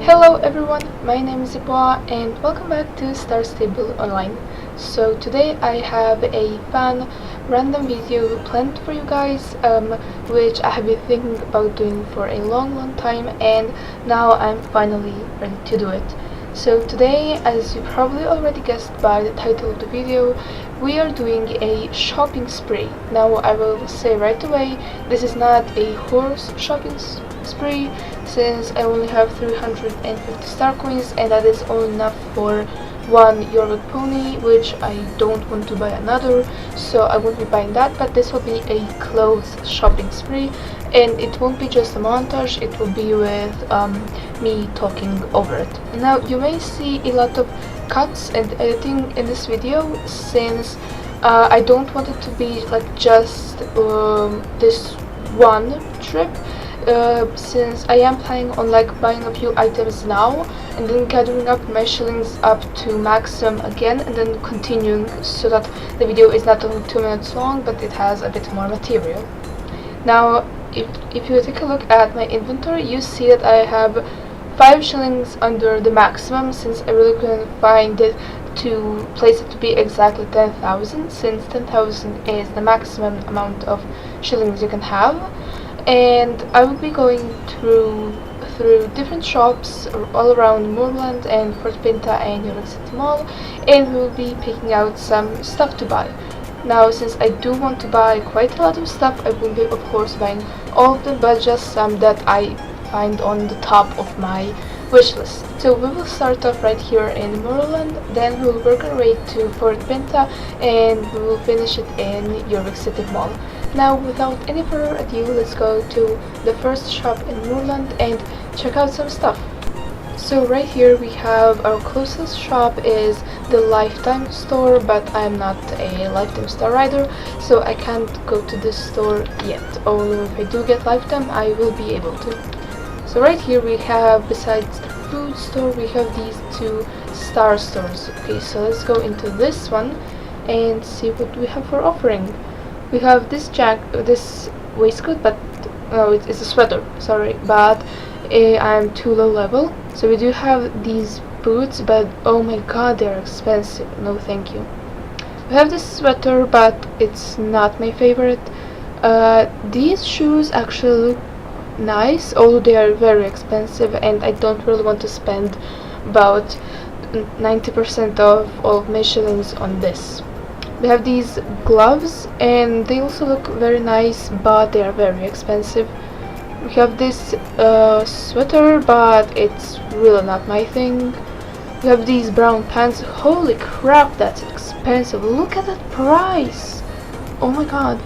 Hello everyone, my name is Ipoa and welcome back to Star Stable Online. So today I have a fun random video planned for you guys, which I have been thinking about doing for a long time, and now I'm finally ready to do it. So today, as you probably already guessed by the title of the video, we are doing a shopping spree. Now I will say right away, this is not a horse shopping spree, since I only have 350 star coins and that is only enough for one York pony, which I don't want to buy another, so I won't be buying that. But this will be a clothes shopping spree, and it won't be just a montage, it will be with me talking over it. Now you may see a lot of cuts and editing in this video, since I don't want it to be like just this one trip, since I am planning on like buying a few items now and then gathering up my shillings up to maximum again and then continuing, so that the video is not only 2 minutes long but it has a bit more material. Now if you take a look at my inventory, you see that I have 5 shillings under the maximum, since I really couldn't find it to place it to be exactly 10,000, since 10,000 is the maximum amount of shillings you can have. And I will be going through different shops all around Moorland and Fort Pinta and York City Mall, and we will be picking out some stuff to buy. Now, since I do want to buy quite a lot of stuff, I will be of course buying all of them, but just some that I find on the top of my wish list. So we will start off right here in Moorland, then we will work our way to Fort Pinta, and we will finish it in York City Mall. Now, without any further ado, let's go to the first shop in Moorland and check out some stuff. So right here we have our closest shop is the Lifetime store, but I'm not a Lifetime Star Rider, so I can't go to this store yet, although if I do get Lifetime I will be able to. So right here we have, besides the food store, we have these two star stores. Okay, so let's go into this one and see what we have for offering. We have this waistcoat, but no, it's a sweater, sorry, but I'm too low level. So we do have these boots, but oh my god, they're expensive, no thank you. We have this sweater, but it's not my favorite. These shoes actually look nice, although they are very expensive and I don't really want to spend about 90% of all of my shillings on this. We have these gloves and they also look very nice, but they are very expensive. We have this sweater, but it's really not my thing. We have these brown pants. Holy crap, that's expensive. Look at that price. Oh my god.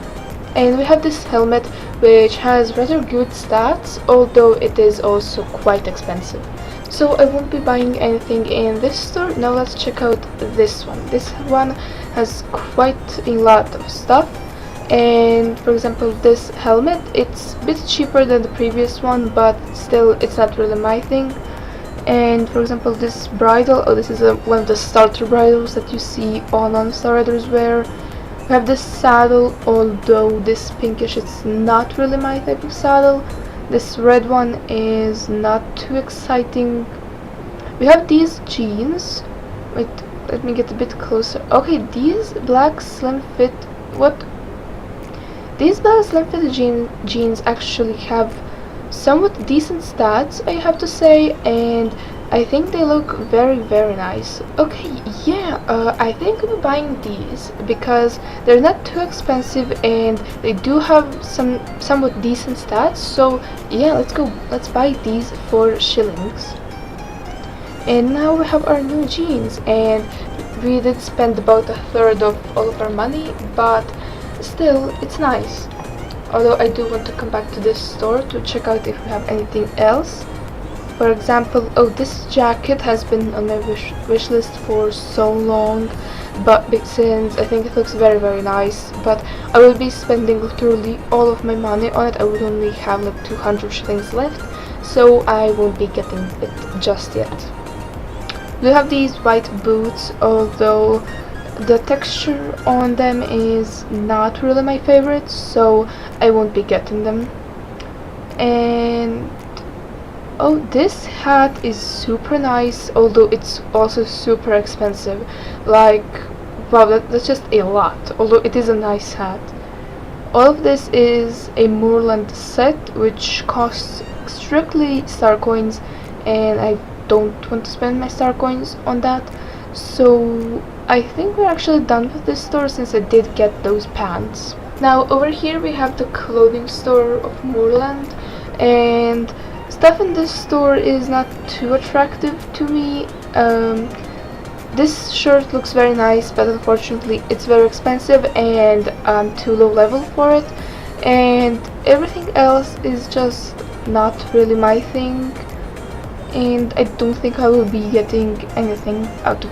And we have this helmet, which has rather good stats, although it is also quite expensive. So I won't be buying anything in this store. Now let's check out this one. This one has quite a lot of stuff, and for example this helmet, it's a bit cheaper than the previous one, but still it's not really my thing. And for example this bridle, oh, this is one of the starter bridles that you see all non-star riders wear. We have this saddle, although this pinkish, it's not really my type of saddle. This red one is not too exciting. We have these jeans. Wait, let me get a bit closer. Okay, these black slim fit, what? These black slim fit jeans actually have somewhat decent stats, I have to say, and I think they look very nice. Okay, yeah, I think I'll be buying these because they're not too expensive and they do have somewhat decent stats. So yeah, let's buy these for shillings. And now we have our new jeans, and we did spend about a third of all of our money, but still it's nice. Although I do want to come back to this store to check out if we have anything else. For example, oh, this jacket has been on my wish list for so long, but since I think it looks very nice, but I will be spending literally all of my money on it. I would only have like 200 shillings left, so I won't be getting it just yet. We have these white boots, although the texture on them is not really my favorite, so I won't be getting them. And Oh, this hat is super nice, although it's also super expensive. Like, wow, that's just a lot, although it is a nice hat. All of this is a Moorland set, which costs strictly star coins, and I don't want to spend my star coins on that. So I think we're actually done with this store since I did get those pants. Now over here we have the clothing store of Moorland, and stuff in this store is not too attractive to me. This shirt looks very nice, but unfortunately it's very expensive and I'm too low level for it, and everything else is just not really my thing, and I don't think I will be getting anything out of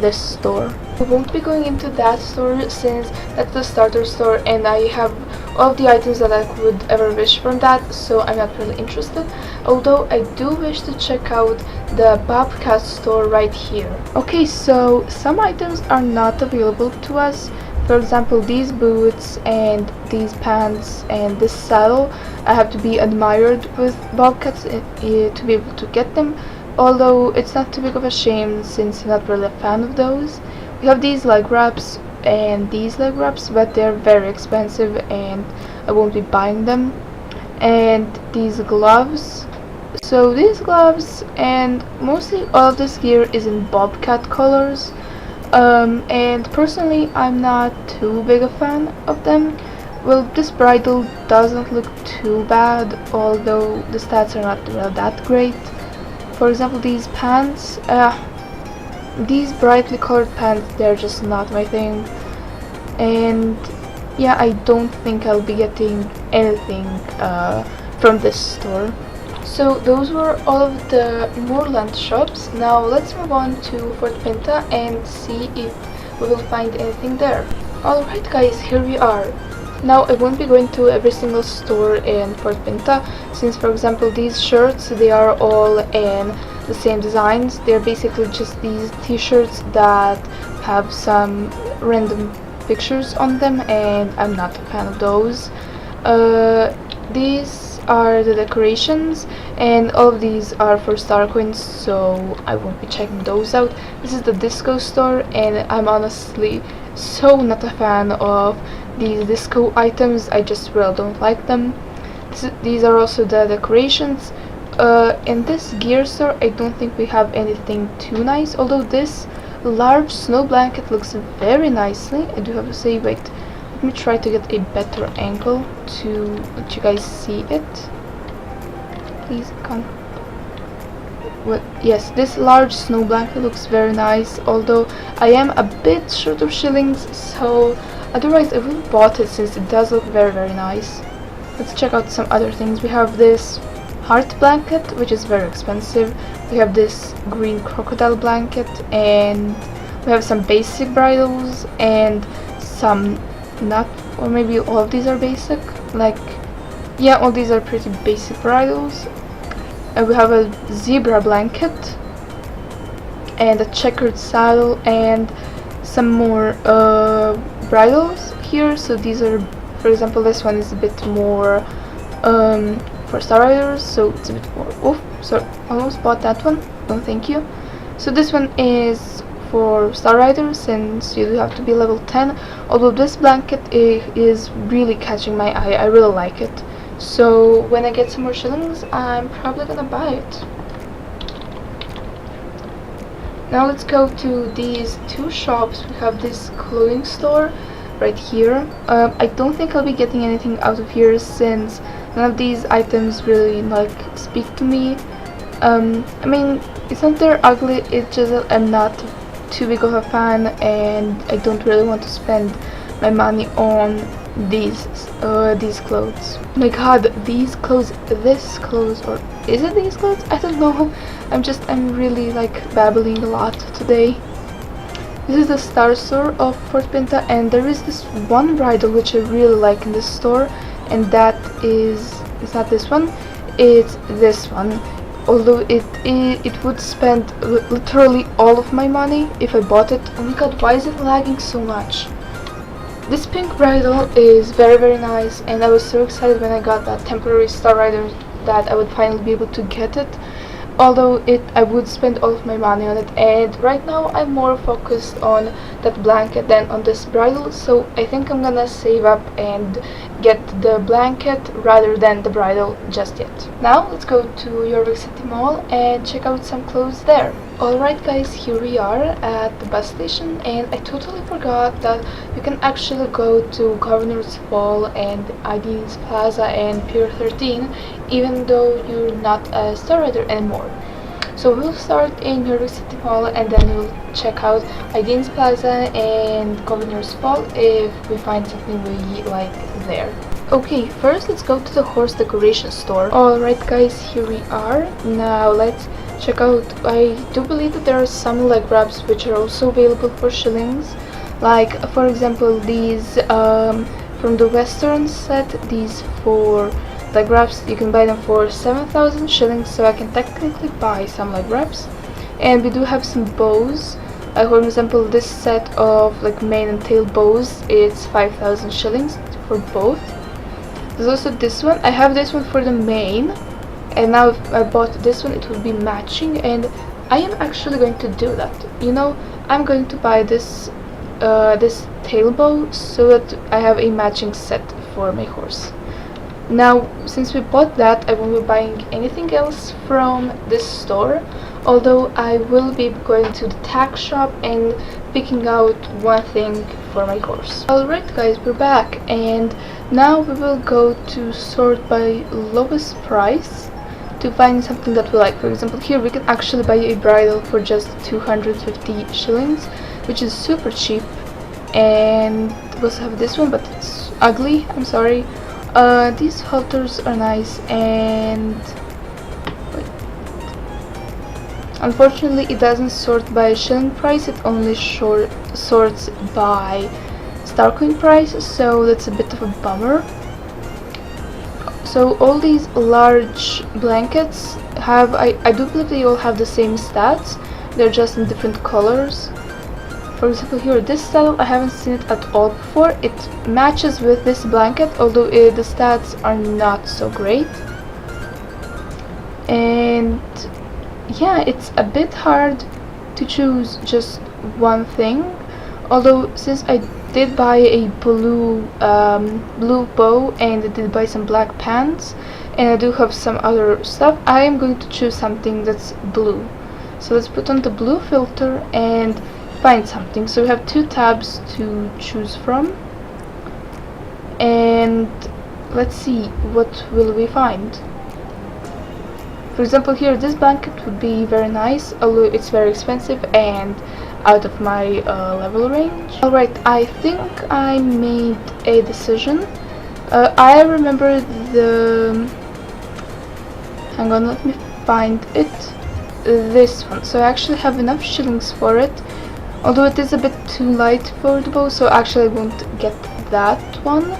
this store. I won't be going into that store since that's the starter store and I have all of the items that I could ever wish from that, so I'm not really interested, although I do wish to check out the Bobcat store right here. Okay, so some items are not available to us. For example, these boots and these pants and this saddle, I have to be admired with Bobcats to be able to get them, although it's not too big of a shame since I'm not really a fan of those. We have these leg wraps and these leg wraps, but they're very expensive and I won't be buying them. And these gloves. So these gloves and mostly all of this gear is in Bobcat colors. And personally I'm not too big a fan of them. Well, this bridle doesn't look too bad, although the stats are not really that great. For example, these pants, these brightly colored pants, they're just not my thing. And yeah, I don't think I'll be getting anything from this store. So those were all of the Moorland shops. Now let's move on to Fort Pinta and see if we will find anything there. Alright guys, here we are. Now I won't be going to every single store in Fort Pinta, since for example these shirts, they are all in the same designs. They're basically just these t-shirts that have some random pictures on them, and I'm not a fan of those. These are the decorations, and all of these are for star coins, so I won't be checking those out. This is the disco store, and I'm honestly so not a fan of these disco items. I just really don't like them. These are also the decorations. In this gear store I don't think we have anything too nice, although this large snow blanket looks very nicely. I do have to say, wait, let me try to get a better angle to let you guys see it. Please come. Well, yes, this large snow blanket looks very nice, although I am a bit short of shillings, so otherwise I would have bought it since it does look very nice. Let's check out some other things. We have this heart blanket, which is very expensive. We have this green crocodile blanket, and we have some basic bridles and some not, or maybe all of these are basic. Like, yeah, all these are pretty basic bridles. And we have a zebra blanket and a checkered saddle and some more bridles here. So these are, for example, this one is a bit more for star riders, so it's a bit more. Oh, sorry, almost bought that one. No, thank you. So this one is for star riders, since you do have to be level 10. Although this blanket is really catching my eye. I really like it. So when I get some more shillings, I'm probably gonna buy it. Now let's go to these two shops. We have this clothing store right here. I don't think I'll be getting anything out of here since none of these items really like speak to me. I mean, it's not they're ugly, it's just that I'm not too big of a fan and I don't really want to spend my money on these clothes. Oh my god, these clothes, this clothes, or is it these clothes? I don't know. I'm really like babbling a lot today. This is the star store of Fort Pinta, and there is this one bridle which I really like in this store, and that is, it's not this one, it's this one. Although it would spend literally all of my money if I bought it. Oh my god, why is it lagging so much? This pink bridle is very nice, and I was so excited when I got that temporary star rider that I would finally be able to get it, although I would spend all of my money on it. And right now I'm more focused on that blanket than on this bridle, so I think I'm gonna save up and get the blanket rather than the bridle just yet. Now let's go to York City Mall and check out some clothes there. Alright guys, here we are at the bus station, and I totally forgot that you can actually go to Governor's Ball and Ideals Plaza and Pier 13 even though you're not a Star Rider anymore. So we'll start in York City Mall and then we'll check out Ideals Plaza and Governor's Ball if we find something we like there. Okay, first let's go to the horse decoration store. Alright guys, here we are. Now let's check out. I do believe that there are some leg wraps which are also available for shillings, like for example these from the Western set. These for leg wraps, you can buy them for 7,000 shillings, so I can technically buy some leg wraps. And we do have some bows. For example, this set of like mane and tail bows, it's 5,000 shillings for both. There's also this one. I have this one for the mane, and now if I bought this one it would be matching, and I am actually going to do that. You know, I'm going to buy this this tail bow so that I have a matching set for my horse. Now since we bought that, I won't be buying anything else from this store, although I will be going to the Tack Shop and picking out one thing for my horse. Alright guys, we're back, and now we will go to sort by lowest price to find something that we like. For example, here we can actually buy a bridle for just 250 shillings, which is super cheap. And we also have this one, but it's ugly, I'm sorry. These halters are nice, and wait. Unfortunately it doesn't sort by shilling price, it only sorts by star coin price, so that's a bit of a bummer. So all these large blankets have, I do believe they all have the same stats, they're just in different colors. For example, here, this saddle, I haven't seen it at all before. It matches with this blanket, although the stats are not so great. And yeah, it's a bit hard to choose just one thing. Although, since I did buy a blue bow and I did buy some black pants, and I do have some other stuff, I am going to choose something that's blue. So let's put on the blue filter and find something. So we have two tabs to choose from, and let's see, what will we find? For example, here, this blanket would be very nice, although it's very expensive and out of my level range. Alright, I think I made a decision. I remember the... hang on, let me find it. This one. So I actually have enough shillings for it, although it is a bit too light for the bow, so actually I won't get that one.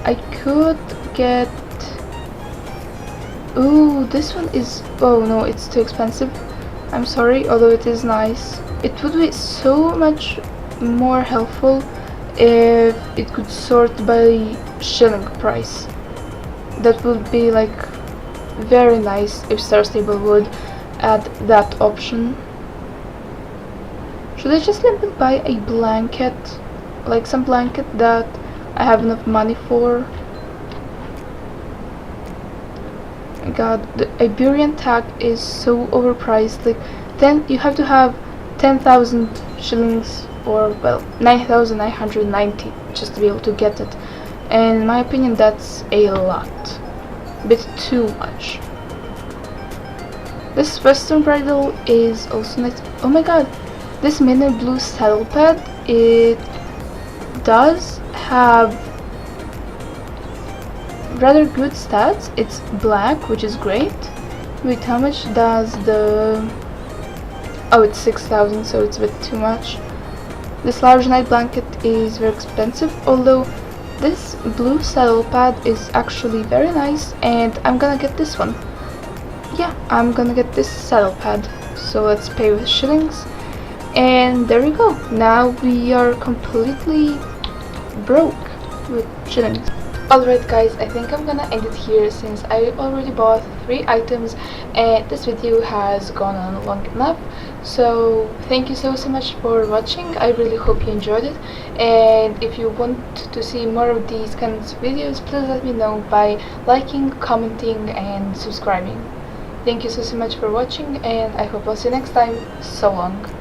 I could get... ooh, this one is... oh no, it's too expensive. I'm sorry, although it is nice. It would be so much more helpful if it could sort by shilling price. That would be like very nice if Star Stable would add that option. Should I just let me buy a blanket? Like some blanket that I have enough money for? God, the Iberian tag is so overpriced. Like, you have to have 10,000 shillings, or well, 9,990 just to be able to get it. And in my opinion, that's a lot. A bit too much. This Western bridle is also nice. Oh my god, this mini blue saddle pad, it does have rather good stats. It's black, which is great. Wait, how much does the... oh, it's 6,000, so it's a bit too much. This large night blanket is very expensive, although this blue saddle pad is actually very nice, and I'm gonna get this one. Yeah, I'm gonna get this saddle pad. So let's pay with shillings, and there we go. Now we are completely broke. with shillings. Alright guys, I think I'm gonna end it here since I already bought 3 items and this video has gone on long enough. So thank you so much for watching. I really hope you enjoyed it, and if you want to see more of these kinds of videos, please let me know by liking, commenting and subscribing. Thank you so much for watching, and I hope I'll see you next time. So long.